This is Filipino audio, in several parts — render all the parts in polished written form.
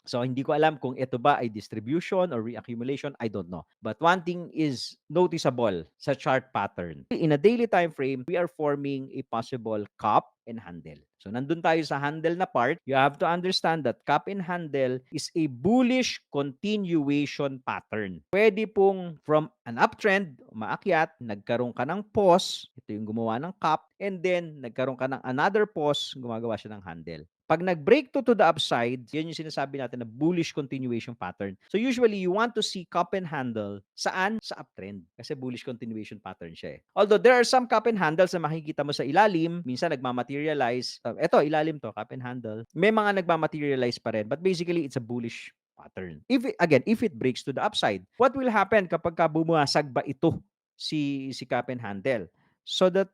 So, hindi ko alam kung ito ba ay distribution or reaccumulation, I don't know. But one thing is noticeable sa chart pattern. In a daily time frame, we are forming a possible cup and handle. So, nandun tayo sa handle na part. You have to understand that cup and handle is a bullish continuation pattern. Pwede pong from an uptrend, umaakyat, nagkaroon ka ng pause, ito yung gumawa ng cup, and then nagkaroon ka ng another pause, gumagawa siya ng handle. Pag nag-break to the upside, yan yung sinasabi natin na bullish continuation pattern. So usually, you want to see cup and handle saan? Sa uptrend. Kasi bullish continuation pattern siya eh. Although there are some cup and handles na makikita mo sa ilalim, minsan nagmamaterialize. Eto, ilalim to, cup and handle. May mga nagmamaterialize pa rin. But basically, it's a bullish pattern. If it breaks to the upside, what will happen kapag bumasag ba ito si cup and handle? So that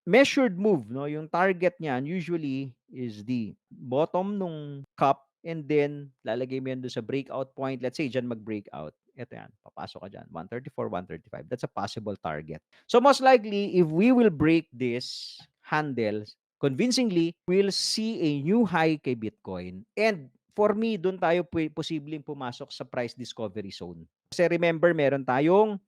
measured move, no, yung target niyan usually is the bottom nung cup and then lalagay mo yan doon sa breakout point. Let's say diyan mag-breakout. Ito yan, papasok ka diyan, 134, 135. That's a possible target. So most likely, if we will break this handle convincingly, we'll see a new high kay Bitcoin. And for me, doon tayo posibleng pumasok sa price discovery zone. Kasi remember, meron tayong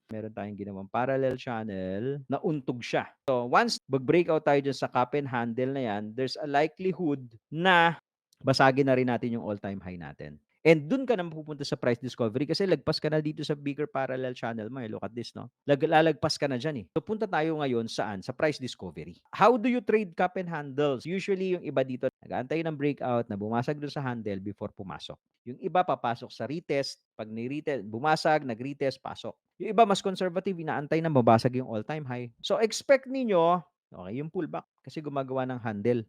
ginawang parallel channel na untog siya. So, once mag-breakout tayo dyan sa cup and handle na yan, there's a likelihood na basagin na rin natin yung all-time high natin. And dun ka na mapupunta sa price discovery kasi lagpas ka na dito sa bigger parallel channel mo. Look at this, no? Lalagpas ka na dyan eh. So, punta tayo ngayon saan? Sa price discovery. How do you trade cup and handles? Usually, yung iba dito, nag-aantay ng breakout na bumasag dun sa handle before pumasok. Yung iba papasok sa retest, pag ni-retest, bumasag, nag-retest, pasok. Yung iba mas conservative, inaantay na mabasag yung all-time high. So expect ninyo, okay, yung pullback kasi gumagawa ng handle.